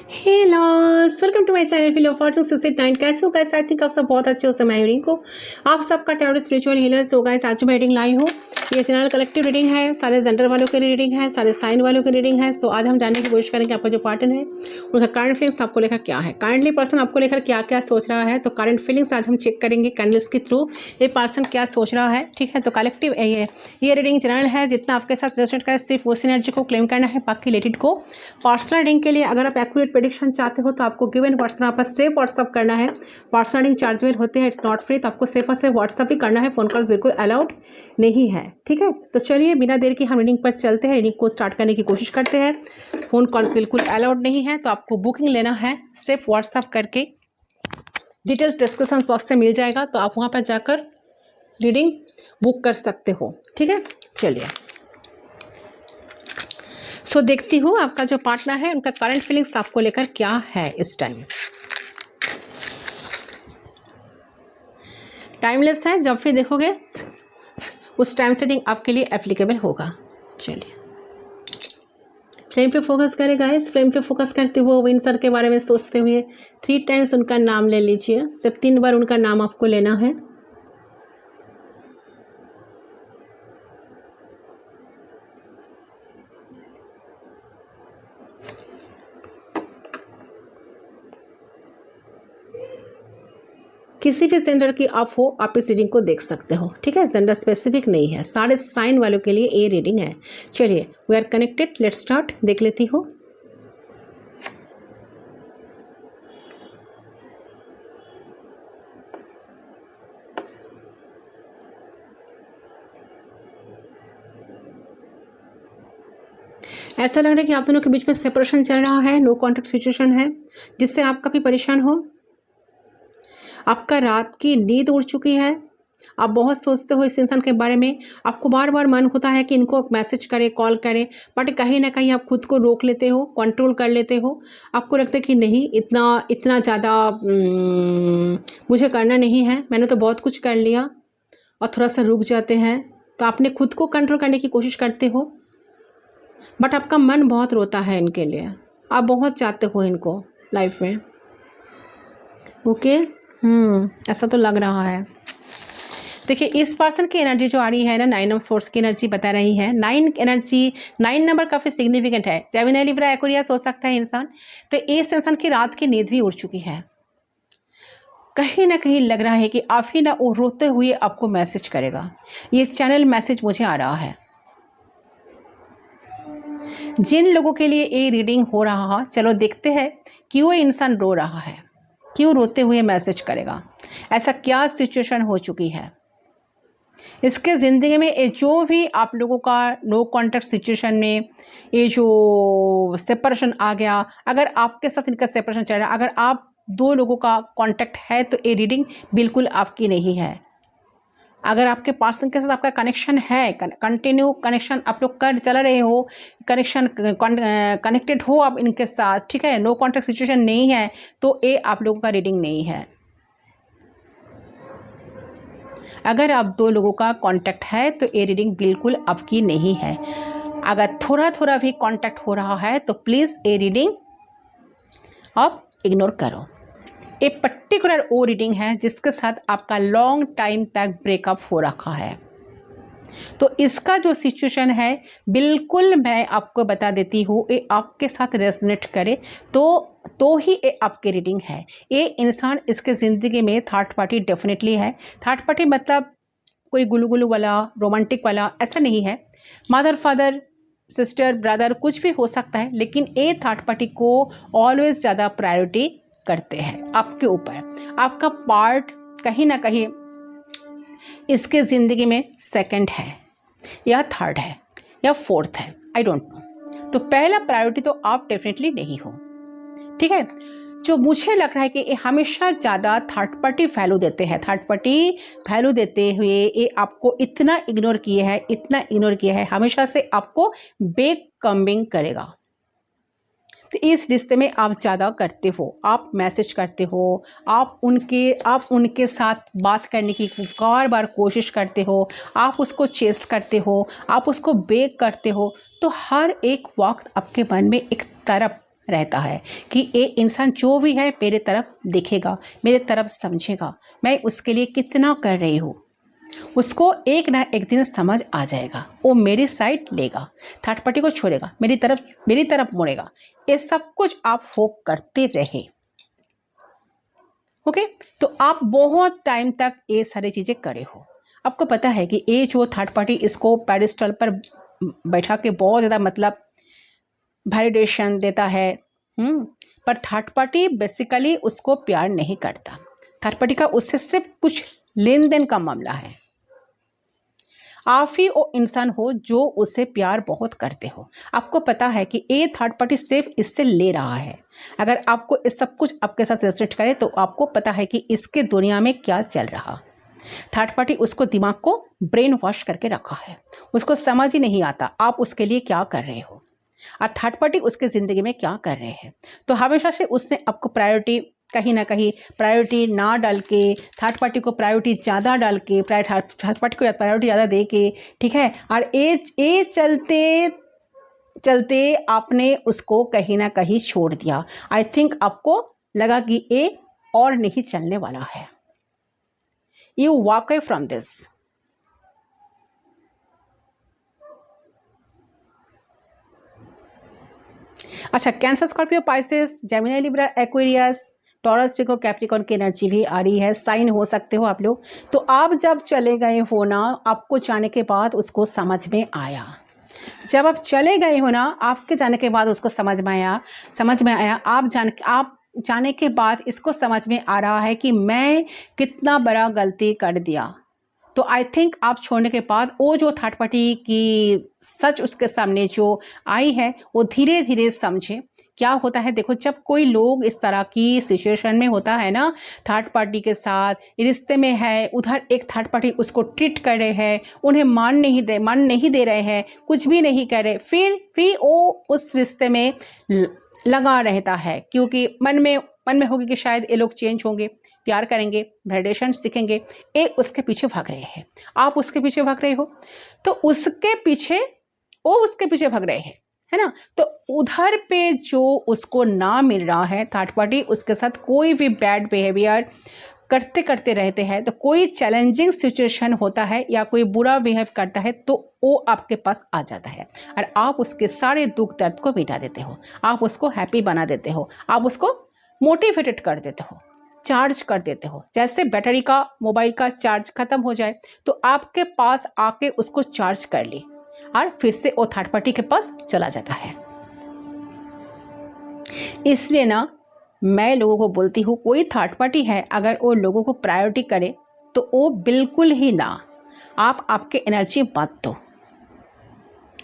Hello, welcome to my channel Philo Fortune 689। कैसे हो guys? I think आप सब बहुत अच्छे हो। समय रीडिंग को आप सबका टैरो स्पिरिचुअल हीलर्स हो गाइस। आज मैं रीडिंग लाई हूँ। ये जनरल कलेक्टिव रीडिंग है, सारे जेंडर वालों की रीडिंग है, सारे साइन वालों की रीडिंग है। सो आज हम जानने की कोशिश करेंगे आपका जो पार्टनर है उनका करंट फीलिंग्स आपको लेकर क्या है, करंटली पर्सन आपको लेकर क्या क्या सोच रहा है। तो करंट फीलिंग्स आज हम चेक करेंगे कैंडल्स के थ्रू ये पर्सन क्या सोच रहा है। ठीक है, तो कलेक्टिव ये रीडिंग जनरल है, जितना आपके साथ रेजोनेट करे सिर्फ उस एनर्जी को क्लेम करना है, बाकी रिलेटेड को। पर्सनल रीडिंग के लिए अगर आप एक्यूरेट प्रेडिक्शन चाहते हो तो आपको गिवन पर्सन आप सिर्फ व्हाट्सअप करना है। पर्सनल रीडिंग चार्जेबल होते हैं, इट्स नॉट फ्री, तो आपको सिर्फ और सिर्फ व्हाट्सअप ही करना है, फोन कॉल्स बिल्कुल अलाउड नहीं है। ठीक है, तो चलिए बिना देर के हम रीडिंग पर चलते हैं, रीडिंग को स्टार्ट करने की कोशिश करते हैं। फोन कॉल्स बिल्कुल अलाउड नहीं है, तो आपको बुकिंग लेना है सिर्फ व्हाट्सअप करके। डिटेल्स डिस्क्रिप्शन बॉक्स से मिल जाएगा, तो आप वहाँ पर जाकर रीडिंग बुक कर सकते हो। ठीक है, चलिए सो देखती हूँ आपका जो पार्टनर है उनका करंट फीलिंग्स आपको लेकर क्या है इस टाइम। टाइमलेस है, जब भी देखोगे उस टाइम सेटिंग आपके लिए एप्लीकेबल होगा। चलिए फ्लेम पे फोकस करें गाइस। फ्लेम पे फोकस करते हुए विन सर के बारे में सोचते हुए 3 टाइम्स उनका नाम ले लीजिए। सिर्फ 3 बार उनका नाम आपको लेना है। किसी भी जेंडर की आप हो, आप इस रीडिंग को देख सकते हो। ठीक है, जेंडर स्पेसिफिक नहीं है, सारे साइन वालों के लिए ये रीडिंग है। चलिए we are connected, let's start. देख लेती हूँ। ऐसा लग रहा है कि आप दोनों के बीच में सेपरेशन चल रहा है, नो कॉन्टैक्ट सिचुएशन है, जिससे आप काफ़ी परेशान हो। आपका रात की नींद उड़ चुकी है, आप बहुत सोचते हो इस इंसान के बारे में। आपको बार बार मन होता है कि इनको मैसेज करें, कॉल करें, बट कहीं ना कहीं आप खुद को रोक लेते हो, कंट्रोल कर लेते हो। आपको लगता है कि नहीं, इतना ज़्यादा मुझे करना नहीं है, मैंने तो बहुत कुछ कर लिया, और थोड़ा सा रुक जाते हैं। तो आपने खुद को कंट्रोल करने की कोशिश करते हो, बट आपका मन बहुत रोता है इनके लिए। आप बहुत चाहते हो इनको लाइफ में। ओके, ऐसा तो लग रहा है। देखिए इस पर्सन की एनर्जी जो आ रही है ना, 9 ऑफ सोर्स की एनर्जी बता रही है। 9 नंबर काफ़ी सिग्निफिकेंट है। जेमिनी, लिब्रा, एक्वेरियस हो सकता है इंसान। तो इस इंसान की रात की नींद भी उड़ चुकी है। कहीं ना कहीं लग रहा है कि आप ही ना वो रोते हुए आपको मैसेज करेगा। ये चैनल मैसेज मुझे आ रहा है। जिन लोगों के लिए ये रीडिंग हो रहा है, चलो देखते हैं क्यों इंसान रो रहा है, क्यों रोते हुए मैसेज करेगा, ऐसा क्या सिचुएशन हो चुकी है इसके ज़िंदगी में। ये जो भी आप लोगों का नो कॉन्टैक्ट सिचुएशन में ये जो सेपरेशन आ गया, अगर आपके साथ इनका सेपरेशन चल रहा है, अगर आप 2 लोगों का कॉन्टैक्ट है, तो ये रीडिंग बिल्कुल आपकी नहीं है। अगर आपके पर्सन के साथ आपका कनेक्शन है, कंटिन्यू कनेक्शन आप लोग कर चला रहे हो, कनेक्शन कनेक्टेड हो आप इनके साथ, ठीक है, नो कॉन्टैक्ट सिचुएशन नहीं है, तो ये आप लोगों का रीडिंग नहीं है। अगर आप 2 लोगों का कांटेक्ट है तो ये रीडिंग बिल्कुल आपकी नहीं है। अगर थोड़ा थोड़ा भी कांटेक्ट हो रहा है तो प्लीज़ ये रीडिंग आप इग्नोर करो। ये पर्टिकुलर वो रीडिंग है जिसके साथ आपका लॉन्ग टाइम तक ब्रेकअप हो रखा है। तो इसका जो सिचुएशन है बिल्कुल मैं आपको बता देती हूँ, ये आपके साथ रेजोनेट करे तो ही ये आपकी रीडिंग है। ये इंसान इसके ज़िंदगी में थर्ड पार्टी डेफिनेटली है। थर्ड पार्टी मतलब कोई गुलू गुलू वाला, रोमांटिक वाला ऐसा नहीं है। मदर, फादर, सिस्टर, ब्रदर कुछ भी हो सकता है, लेकिन ये थर्ड पार्टी को ऑलवेज ज़्यादा प्रायोरिटी करते हैं आपके ऊपर। आपका पार्ट कहीं ना कहीं इसके ज़िंदगी में सेकंड है या थर्ड है या फोर्थ है, आई डोंट नो। तो पहला प्रायोरिटी तो आप डेफिनेटली नहीं हो। ठीक है, जो मुझे लग रहा है कि ये हमेशा ज़्यादा थर्ड पार्टी वैल्यू देते हैं। थर्ड पार्टी वैल्यू देते हुए ये आपको इतना इग्नोर किया है, हमेशा से आपको बैक कमिंग करेगा। तो इस रिश्ते में आप ज़्यादा करते हो, आप मैसेज करते हो, आप उनके साथ बात करने की बार बार कोशिश करते हो, आप उसको चेस करते हो, आप उसको बेक करते हो। तो हर एक वक्त आपके मन में एक तरफ रहता है कि ये इंसान जो भी है मेरे तरफ देखेगा, मेरे तरफ समझेगा, मैं उसके लिए कितना कर रही हूँ। उसको एक ना एक दिन समझ आ जाएगा, वो मेरी साइड लेगा, थर्ड पार्टी को छोड़ेगा, मेरी तरफ मुड़ेगा। ये सब कुछ आप होप करते रहे। ओके, तो आप बहुत टाइम तक ये सारी चीज़ें करे हो। आपको पता है कि ये जो थर्ड पार्टी इसको पेडिस्टल पर बैठा के बहुत ज़्यादा मतलब वैलिडेशन देता है, पर थर्ड पार्टी बेसिकली उसको प्यार नहीं करता। थर्ड पार्टी का उससे सिर्फ कुछ लेन देन का मामला है। आप ही वो इंसान हो जो उससे प्यार बहुत करते हो। आपको पता है कि ये थर्ड पार्टी सिर्फ इससे ले रहा है। अगर आपको इस सब कुछ आपके साथ रेजिस्टेट करे तो आपको पता है कि इसके दुनिया में क्या चल रहा। थर्ड पार्टी उसको दिमाग को ब्रेन वॉश करके रखा है, उसको समझ ही नहीं आता आप उसके लिए क्या कर रहे हो और थर्ड पार्टी उसके ज़िंदगी में क्या कर रहे हैं। तो हमेशा से उसने आपको प्रायोरिटी कहीं ना कहीं प्रायोरिटी ना डाल के, थर्ड पार्टी को प्रायोरिटी ज़्यादा डाल के, थर्ड पार्टी को प्रायोरिटी ज़्यादा दे के, ठीक है, और ये चलते चलते आपने उसको कहीं ना कहीं छोड़ दिया। आई थिंक आपको लगा कि ये और नहीं चलने वाला है। You walk away from this. अच्छा, Cancer, Scorpio, Pisces, Gemini, Libra, Aquarius, Taurus, Virgo, Capricorn की एनर्जी भी आ रही है। साइन हो सकते हो आप लोग। तो आप जब चले गए हो ना, आपको जाने के बाद उसको समझ में आया। जब आप चले गए हो ना, आपके जाने के बाद उसको समझ में आया। आप जाने के बाद इसको समझ में आ रहा है कि मैं कितना बड़ा गलती कर दिया। तो आई थिंक आप छोड़ने के बाद वो जो थर्ड पार्टी की सच उसके सामने जो आई है वो धीरे धीरे समझे। क्या होता है, देखो, जब कोई लोग इस तरह की सिचुएशन में होता है ना, थर्ड पार्टी के साथ रिश्ते में है, उधर एक थर्ड पार्टी उसको ट्रीट कर रहे हैं, उन्हें मान नहीं दे रहे हैं, कुछ भी नहीं कर रहे, फिर भी वो उस रिश्ते में लगा रहता है, क्योंकि मन में होगी कि शायद ये लोग चेंज होंगे, प्यार करेंगे, वैलिडेशन सीखेंगे। ये उसके पीछे भाग रहे हैं, आप उसके पीछे भाग रहे हो, तो वो उसके पीछे भाग रहे हैं, है ना। तो उधर पे जो उसको ना मिल रहा है, थर्ड पार्टी उसके साथ कोई भी बैड बिहेवियर करते रहते हैं, तो कोई चैलेंजिंग सिचुएशन होता है या कोई बुरा बिहेव करता है तो वो आपके पास आ जाता है और आप उसके सारे दुख दर्द को मिटा देते हो, आप उसको हैप्पी बना देते हो, आप उसको मोटिवेटेड कर देते हो, चार्ज कर देते हो। जैसे बैटरी का, मोबाइल का चार्ज खत्म हो जाए तो आपके पास आके उसको चार्ज कर ली और फिर से वो थर्ड पार्टी के पास चला जाता है। इसलिए ना मैं लोगों को बोलती हूँ, कोई थर्ड पार्टी है अगर वो लोगों को प्रायोरिटी करे तो वो बिल्कुल ही ना, आप आपके एनर्जी मत दो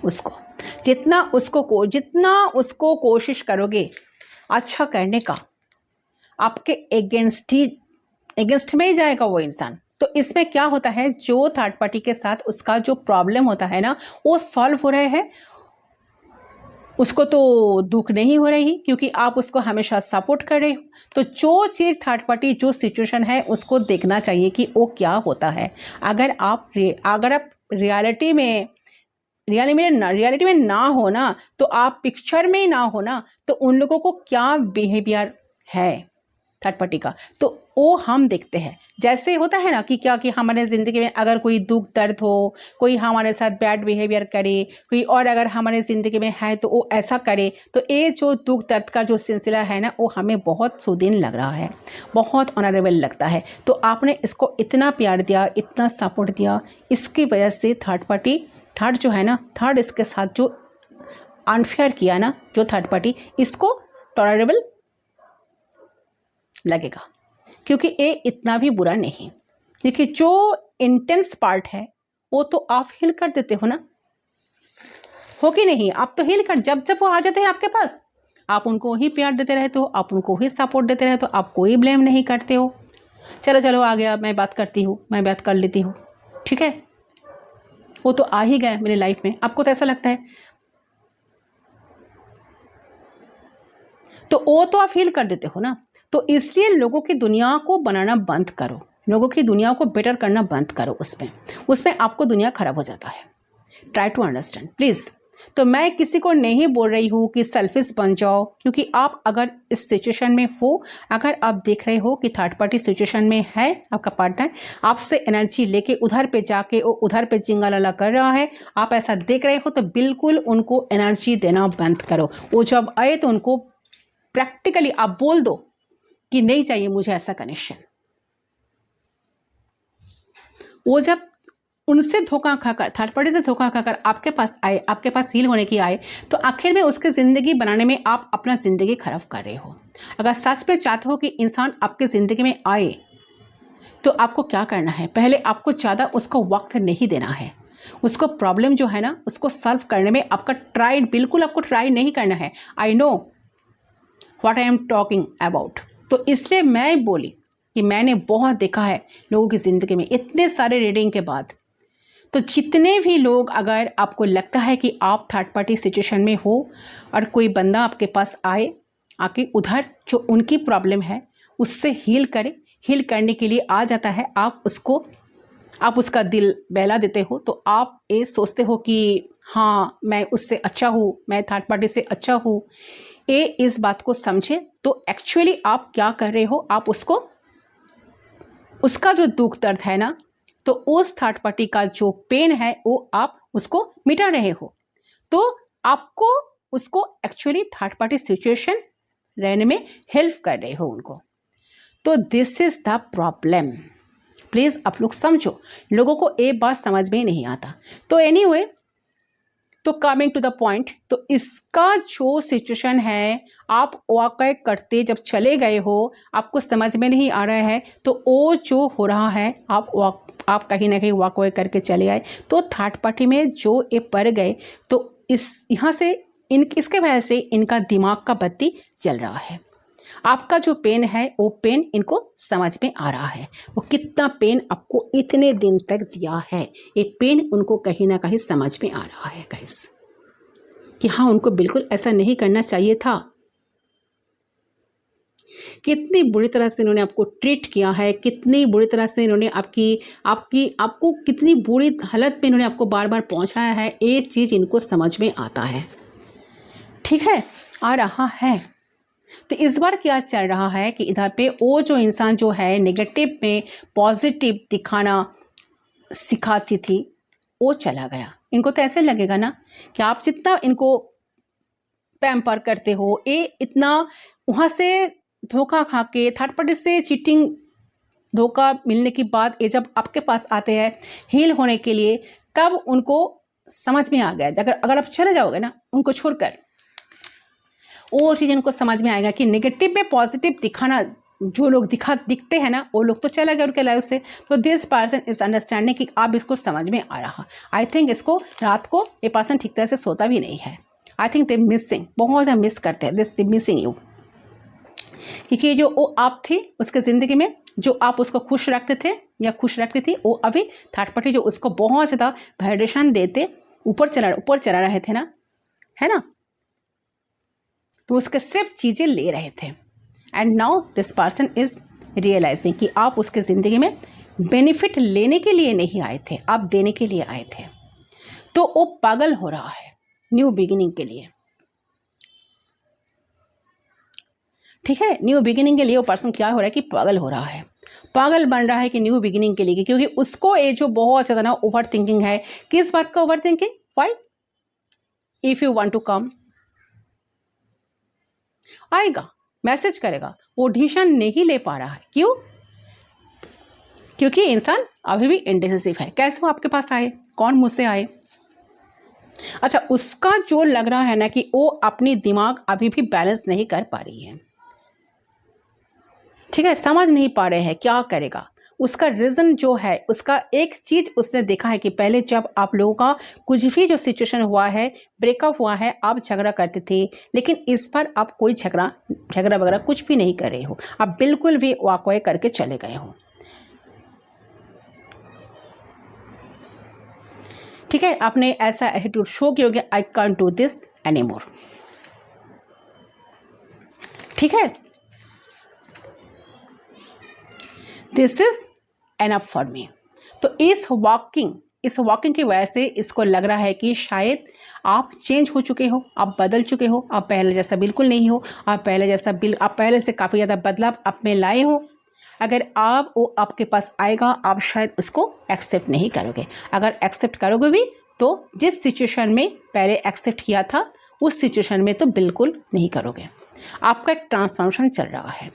उसको। जितना उसको कोशिश करोगे अच्छा करने का, आपके एगेंस्ट में ही जाएगा वो इंसान। तो इसमें क्या होता है, जो थर्ड पार्टी के साथ उसका जो प्रॉब्लम होता है ना, वो सॉल्व हो रहे हैं, उसको तो दुख नहीं हो रही क्योंकि आप उसको हमेशा सपोर्ट कर रहे हो। तो जो चीज़ थर्ड पार्टी, जो सिचुएशन है, उसको देखना चाहिए कि वो क्या होता है। अगर आप रियलिटी में ना हो ना, तो आप पिक्चर में ना हो ना, तो उन लोगों को क्या बिहेवियर है थर्ड पार्टी का, तो वो हम देखते हैं। जैसे होता है ना कि हमारे ज़िंदगी में अगर कोई दुख दर्द हो, कोई हमारे साथ बैड बिहेवियर करे, कोई और अगर हमारे ज़िंदगी में है तो वो ऐसा करे, तो ये जो दुख दर्द का जो सिलसिला है ना, वो हमें बहुत सुदीन लग रहा है, बहुत ऑनरेबल लगता है। तो आपने इसको इतना प्यार दिया, इतना सपोर्ट दिया, इसकी वजह से थर्ड जो है ना, थर्ड इसके साथ जो अनफेयर किया ना, जो थर्ड पार्टी, इसको टॉलरेबल लगेगा क्योंकि ये इतना भी बुरा नहीं। क्योंकि जो इंटेंस पार्ट है वो तो आप हील कर देते हो ना, हो कि नहीं? आप तो हील कर, जब वो आ जाते हैं आपके पास, आप उनको ही प्यार देते रहते हो, आप उनको ही सपोर्ट देते रहते हो, आप कोई ब्लेम नहीं करते हो। चलो आ गया, मैं बात कर लेती हूँ, ठीक है, वो तो आ ही गया मेरी लाइफ में। आपको तो ऐसा लगता है, तो वो तो आप हील कर देते हो ना। तो इसलिए लोगों की दुनिया को बनाना बंद करो, लोगों की दुनिया को बेटर करना बंद करो। उसमें आपको दुनिया खराब हो जाता है। Try to understand please. तो मैं किसी को नहीं बोल रही हूँ कि सेल्फिश बन जाओ, क्योंकि आप अगर इस सिचुएशन में हो, अगर आप देख रहे हो कि थर्ड पार्टी सिचुएशन में है आपका पार्टनर, आपसे एनर्जी लेके उधर पे जाके वो उधर पे जिंगालाला कर रहा है, आप ऐसा देख रहे हो, तो बिल्कुल उनको एनर्जी देना बंद करो। वो जब आए तो उनको प्रैक्टिकली आप बोल दो कि नहीं चाहिए मुझे ऐसा कनेक्शन। वो जब उनसे धोखा खाकर, थर्ड पार्टी से धोखा खाकर आपके पास आए, आपके पास हील होने की आए, तो आखिर में उसकी ज़िंदगी बनाने में आप अपना ज़िंदगी खराब कर रहे हो। अगर सच में चाहते हो कि इंसान आपकी ज़िंदगी में आए, तो आपको क्या करना है, पहले आपको ज़्यादा उसको वक्त नहीं देना है। उसको प्रॉब्लम जो है ना, उसको सॉल्व करने में आपका बिल्कुल आपको ट्राई नहीं करना है। I know what I am talking about. तो इसलिए मैं बोली कि मैंने बहुत देखा है लोगों की ज़िंदगी में इतने सारे रीडिंग के बाद। तो जितने भी लोग, अगर आपको लगता है कि आप थर्ड पार्टी सिचुएशन में हो और कोई बंदा आपके पास आए, आके उधर जो उनकी प्रॉब्लम है उससे हील करे, हील करने के लिए आ जाता है, आप उसका दिल बहला देते हो, तो आप ये सोचते हो कि हाँ मैं उससे अच्छा हूँ, मैं थर्ड पार्टी से अच्छा हूँ, ये इस बात को समझे। तो एक्चुअली आप क्या कर रहे हो, आप उसका जो दुख दर्द है ना, तो उस थर्ड पार्टी का जो पेन है वो आप उसको मिटा रहे हो। तो आपको उसको एक्चुअली थर्ड पार्टी सिचुएशन रहने में हेल्प कर रहे हो उनको। तो this is the problem. Please आप लोग समझो, लोगों को एक बात समझ में नहीं आता। तो एनीवे, तो कमिंग टू द पॉइंट, तो इसका जो सिचुएशन है, आप वाकई करते जब चले गए हो, आपको समझ में नहीं आ रहा है, तो वो जो हो रहा है आप कहीं ना कहीं वाकई करके चले आए, तो थर्ड पार्टी में जो ये पड़ गए, तो यहाँ से इसके वजह से इनका दिमाग का बत्ती जल रहा है। आपका जो पेन है वो पेन इनको समझ में आ रहा है, वो कितना पेन आपको इतने दिन तक दिया है, ये पेन उनको कहीं ना कहीं समझ में आ रहा है गाइस, कि हाँ उनको बिल्कुल ऐसा नहीं करना चाहिए था। कितनी बुरी तरह से इन्होंने आपको ट्रीट किया है, कितनी बुरी तरह से इन्होंने आपको कितनी बुरी हालत में इन्होंने आपको बार बार पहुंचाया है, ये चीज़ इनको समझ में आता है। ठीक है, आ रहा है। तो इस बार क्या चल रहा है कि इधर पे वो जो इंसान जो है नेगेटिव में पॉजिटिव दिखाना सिखाती थी, वो चला गया। इनको तो ऐसे लगेगा ना कि आप जितना इनको पैम्पर करते हो, ये इतना वहाँ से धोखा खा के, थर्ड पार्टी से चीटिंग धोखा मिलने के बाद ये जब आपके पास आते हैं हील होने के लिए, तब उनको समझ में आ गया। अगर आप चले जाओगे ना उनको छोड़कर, वो चीज़ इनको समझ में आएगा कि नेगेटिव में पॉजिटिव दिखाना, जो लोग दिखते हैं ना, वो लोग तो चले गए उनके लाइफ से। तो दिस पर्सन इज अंडरस्टैंडिंग कि आप इसको समझ में आ रहा। आई थिंक इसको रात को ये पर्सन ठीक तरह से सोता भी नहीं है। आई थिंक दे मिसिंग, बहुत ज़्यादा मिस करते हैं, दिस दे मिसिंग यू। क्योंकि जो वो आप थे उसके ज़िंदगी में, जो आप उसको खुश रखते थे या खुश रखती थी, वो अभी थर्ड पार्टी जो उसको बहुत ज़्यादा वाइब्रेशन देते ऊपर चला रहे थे ना, है ना, तो उसके सिर्फ चीज़ें ले रहे थे। And now this person is realising कि आप उसके ज़िंदगी में बेनिफिट लेने के लिए नहीं आए थे, आप देने के लिए आए थे। तो वो पागल हो रहा है न्यू बिगिनिंग के लिए। ठीक है, न्यू बिगिनिंग के लिए वो पर्सन क्या हो रहा है कि पागल हो रहा है, पागल बन रहा है कि न्यू बिगिनिंग के लिए, क्योंकि उसको ये जो बहुत ज़्यादा ना ओवर थिंकिंग है। किस बात का over thinking? Why? If you want to come, आएगा, मैसेज करेगा, वो डिसीजन नहीं ले पा रहा है। क्यों? क्योंकि इंसान अभी भी इंडिसिसिव है। कैसे वो आपके पास आए, कौन मुझसे आए? अच्छा, उसका जो लग रहा है ना कि वो अपनी दिमाग अभी भी बैलेंस नहीं कर पा रही है। ठीक है, समझ नहीं पा रहे हैं क्या करेगा। उसका रीज़न जो है, उसका एक चीज़ उसने देखा है कि पहले जब आप लोगों का कुछ भी जो सिचुएशन हुआ है, ब्रेकअप हुआ है, आप झगड़ा करते थे, लेकिन इस पर आप कोई झगड़ा वगैरह कुछ भी नहीं कर रहे हो, आप बिल्कुल भी वॉक अवे करके चले गए हो। ठीक है, आपने ऐसा एटीट्यूड शो किया कि I can't do this any more. ठीक है, this is enough for me. तो इस वॉकिंग इस वॉकिंग की वजह से इसको लग रहा है कि शायद आप चेंज हो चुके हो, आप बदल चुके हो, आप पहले जैसा बिल्कुल नहीं हो, आप पहले से काफ़ी ज़्यादा बदलाव आप में लाए हो। अगर वो आपके पास आएगा, आप शायद उसको एक्सेप्ट नहीं करोगे। अगर एक्सेप्ट करोगे भी तो जिस सिचुएशन में पहले एक्सेप्ट किया था उस सिचुएशन में तो बिल्कुल नहीं करोगे। आपका एक ट्रांसफॉर्मेशन चल रहा है,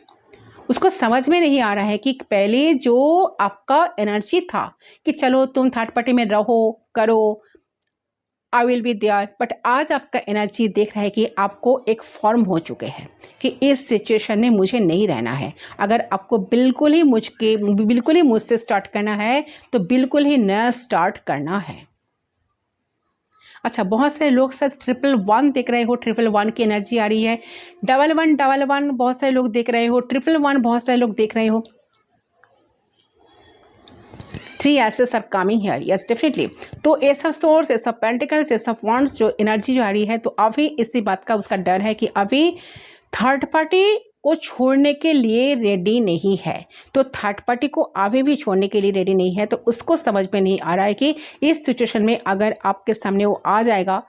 उसको समझ में नहीं आ रहा है कि पहले जो आपका एनर्जी था कि चलो तुम थर्ड पार्टी में रहो करो, I will be there, but आज आपका एनर्जी देख रहा है कि आपको एक फॉर्म हो चुके हैं कि इस सिचुएशन में मुझे नहीं रहना है। अगर आपको बिल्कुल ही मुझसे स्टार्ट करना है तो बिल्कुल ही नया स्टार्ट करना है। अच्छा, बहुत सारे लोग शायद 111 देख रहे हो, 111 की एनर्जी आ रही है। 1111 बहुत सारे लोग देख रहे हो, 111 बहुत सारे लोग देख रहे हो। 3 aces are coming here, yes definitely. तो ace of swords, ace of pentacles, ace of wands जो एनर्जी जो आ रही है, तो अभी इसी बात का उसका डर है कि अभी थर्ड पार्टी को छोड़ने के लिए रेडी नहीं है। तो थर्ड पार्टी को अभी भी छोड़ने के लिए रेडी नहीं है, तो उसको समझ में नहीं आ रहा है कि इस सिचुएशन में अगर आपके सामने वो आ जाएगा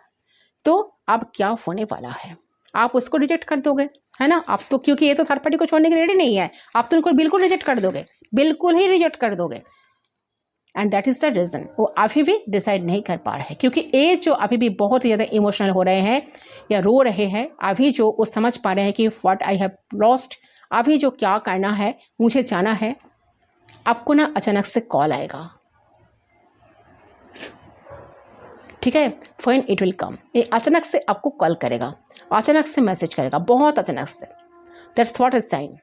तो अब क्या होने वाला है। आप उसको रिजेक्ट कर दोगे, है ना। आप तो क्योंकि ये तो थर्ड पार्टी को छोड़ने के लिए रेडी नहीं है, आप तो उनको बिल्कुल रिजेक्ट कर दोगे, बिल्कुल ही रिजेक्ट कर दोगे। And that is the reason वो अभी भी डिसाइड नहीं कर पा रहे हैं, क्योंकि ये जो अभी भी बहुत ज़्यादा इमोशनल हो रहे हैं या रो रहे हैं, अभी जो वो समझ पा रहे हैं कि व्हाट आई हैव लॉस्ट, अभी जो क्या करना है, मुझे जाना है। आपको ना अचानक से कॉल आएगा, ठीक है, फाइन, इट विल कम। ये अचानक से आपको कॉल करेगा, अचानक से मैसेज करेगा, बहुत अचानक से। दैट्स व्हाट इज साइन,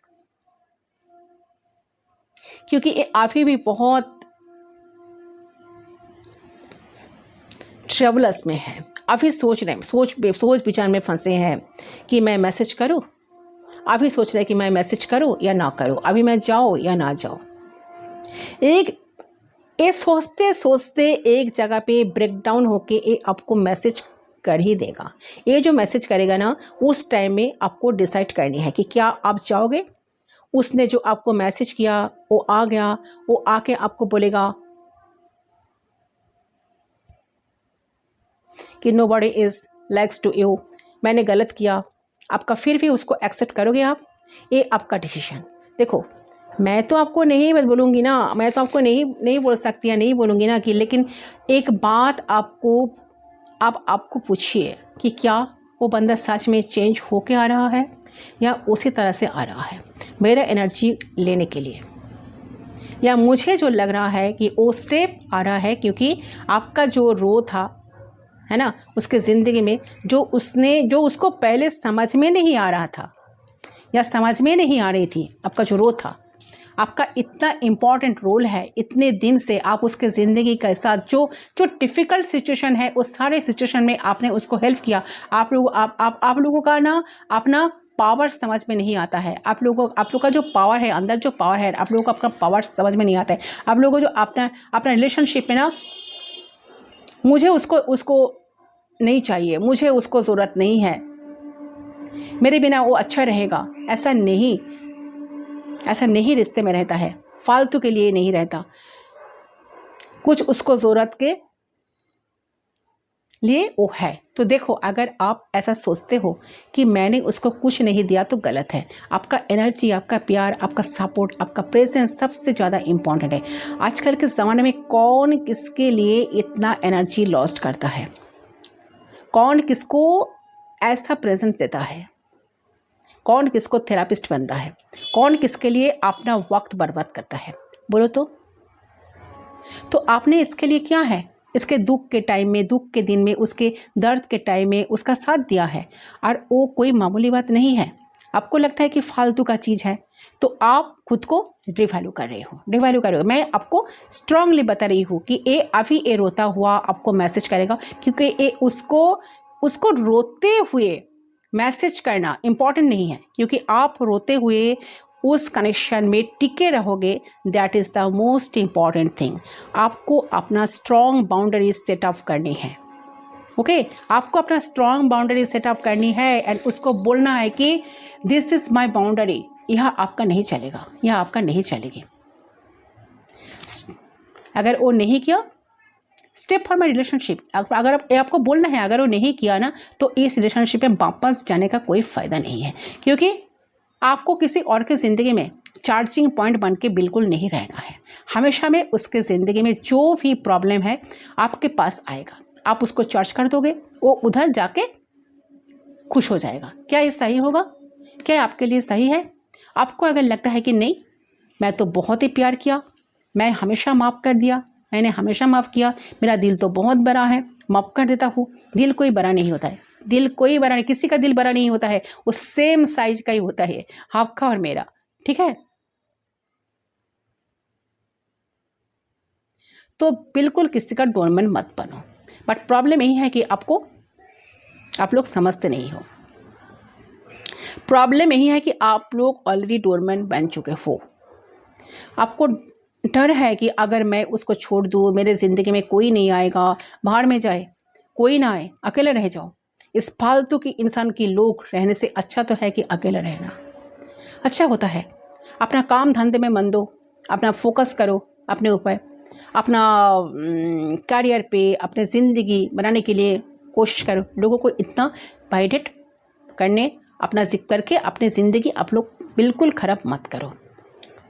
क्योंकि ये अभी भी बहुत ट्रेवलर्स में है, अभी सोच रहे हैं, सोच विचार में फंसे हैं कि मैं मैसेज करूं, अभी सोच रहे हैं कि मैं मैसेज करूं या ना करूं, अभी मैं जाऊं या ना जाऊं। ये सोचते सोचते एक जगह पे ब्रेक डाउन होके ये आपको मैसेज कर ही देगा। ये जो मैसेज करेगा ना, उस टाइम में आपको डिसाइड करनी है कि क्या आप जाओगे। उसने जो आपको मैसेज किया वो आ गया, वो आके आपको बोलेगा कि nobody is likes to you, मैंने गलत किया, आपका फिर भी उसको एक्सेप्ट करोगे आप, ये आपका डिसीजन। देखो, मैं तो आपको नहीं बोलूँगी ना, मैं तो आपको नहीं बोल सकती या नहीं बोलूँगी ना कि, लेकिन एक बात आपको पूछिए कि क्या वो बंदा सच में चेंज होके आ रहा है या उसी तरह से आ रहा है मेरा एनर्जी लेने के लिए, या मुझे जो लग रहा है कि वो सिर्फ आ रहा है क्योंकि आपका जो रो था, है ना, उसके ज़िंदगी में जो उसको पहले समझ में नहीं आ रहा था या समझ में नहीं आ रही थी, आपका जो रो था, आपका इतना इम्पॉर्टेंट रोल है, इतने दिन से आप उसके ज़िंदगी के साथ जो डिफ़िकल्ट सिचुएशन है, उस सारे सिचुएशन में आपने उसको हेल्प किया। आप लोगों का ना अपना पावर समझ में नहीं आता है। आप लोगों का जो पावर है, अंदर जो पावर है, आप लोगों को अपना पावर समझ में नहीं आता है। आप लोगों को जो अपना रिलेशनशिप में ना, मुझे उसको नहीं चाहिए, मुझे उसको ज़रूरत नहीं है, मेरे बिना वो अच्छा रहेगा, ऐसा नहीं रिश्ते में रहता है, फालतू के लिए नहीं रहता, कुछ उसको ज़रूरत के लिए वो है। तो देखो, अगर आप ऐसा सोचते हो कि मैंने उसको कुछ नहीं दिया तो गलत है। आपका एनर्जी, आपका प्यार, आपका सपोर्ट, आपका प्रेजेंस सबसे ज़्यादा इम्पॉर्टेंट है। आजकल के ज़माने में कौन किसके लिए इतना एनर्जी लॉस्ट करता है, कौन किसको ऐसा प्रेजेंस देता है, कौन किसको थेरापिस्ट बनता है, कौन किसके लिए अपना वक्त बर्बाद करता है, बोलो तो आपने इसके लिए क्या है, इसके दुख के टाइम में, दुख के दिन में, उसके दर्द के टाइम में उसका साथ दिया है, और वो कोई मामूली बात नहीं है। आपको लगता है कि फालतू का चीज़ है, तो आप खुद को डिवैल्यू कर रहे हो। मैं आपको स्ट्रांगली बता रही हूँ कि ये अभी ये रोता हुआ आपको मैसेज करेगा, क्योंकि ये उसको रोते हुए मैसेज करना इम्पॉर्टेंट नहीं है, क्योंकि आप रोते हुए उस कनेक्शन में टिके रहोगे, that is the most important thing. आपको अपना स्ट्रॉन्ग बाउंड्री सेटअप करनी है, ओके आपको अपना स्ट्रॉन्ग बाउंड्री सेटअप करनी है, एंड उसको बोलना है कि दिस इज़ माई बाउंड्री, यह आपका नहीं चलेगा, यह आपका नहीं चलेगी। अगर वो नहीं किया स्टेप फॉर माई रिलेशनशिप। अगर आपको बोलना है, अगर वो नहीं किया ना तो इस रिलेशनशिप में वापस जाने का कोई फ़ायदा नहीं है, क्योंकि आपको किसी और की ज़िंदगी में चार्जिंग पॉइंट बन के बिल्कुल नहीं रहना है। हमेशा में उसके ज़िंदगी में जो भी प्रॉब्लम है आपके पास आएगा, आप उसको चार्ज कर दोगे, वो उधर जाके खुश हो जाएगा। क्या ये सही होगा? क्या आपके लिए सही है? आपको अगर लगता है कि नहीं, मैं तो बहुत ही प्यार किया, मैं हमेशा माफ़ कर दिया, मैंने हमेशा माफ़ किया, मेरा दिल तो बहुत बड़ा है, माफ़ कर देता हूँ। दिल कोई बड़ा नहीं होता है, दिल कोई बड़ा नहीं, किसी का दिल बड़ा नहीं होता है, वो सेम साइज का ही होता है, आपका और मेरा, ठीक है। तो बिल्कुल किसी का डोरमैन मत बनो। बट प्रॉब्लम यही है कि आप लोग समझते नहीं हो। प्रॉब्लम यही है कि आप लोग ऑलरेडी डोरमैन बन चुके हो। आपको डर है कि अगर मैं उसको छोड़ दूँ, मेरे ज़िंदगी में कोई नहीं आएगा, बाहर में जाए, कोई ना आए, अकेले रह जाओ। इस फालतू की इंसान की लोग रहने से अच्छा तो है कि अकेले रहना अच्छा होता है। अपना काम धंधे में मन दो, अपना फोकस करो अपने ऊपर, अपना करियर पे, अपने ज़िंदगी बनाने के लिए कोशिश करो। लोगों को इतना वाइडेट करने, अपना जिक्र करके अपनी ज़िंदगी आप लोग बिल्कुल ख़राब मत करो।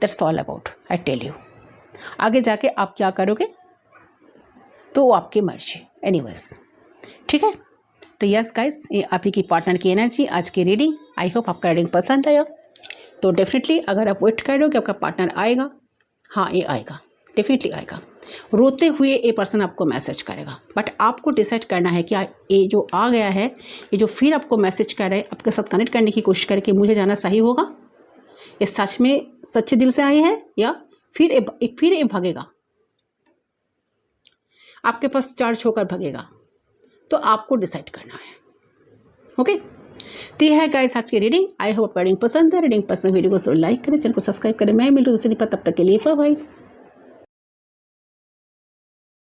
That's all about, I tell you. आगे जाके आप क्या करोगे तो आपकी मर्जी, एनीवेज, ठीक है। तो यस गाइस, ये आप ही की पार्टनर की एनर्जी आज की रीडिंग। आई होप आपका रीडिंग पसंद आया। तो डेफिनेटली अगर आप वेट कर रहे हो कि आपका पार्टनर आएगा, हाँ ये आएगा, डेफिनेटली आएगा। रोते हुए ये पर्सन आपको मैसेज करेगा, बट आपको डिसाइड करना है कि ये जो आ गया है, ये जो फिर आपको मैसेज कर रहा है, आपके साथ कनेक्ट करने की कोशिश करे कि मुझे जाना सही होगा, ये सच में सच्चे दिल से आए हैं या फिर ये भागेगा, आपके पास चार्ज होकर भागेगा। तो आपको डिसाइड करना है, ओके। तो यह है गाइस आज की रीडिंग। आई होप रीडिंग पसंद है। रीडिंग पसंद वीडियो को लाइक करें, चैनल को सब्सक्राइब करें। मैं मिलूँ दूसरी पर, तब तक के लिए बाय बाय।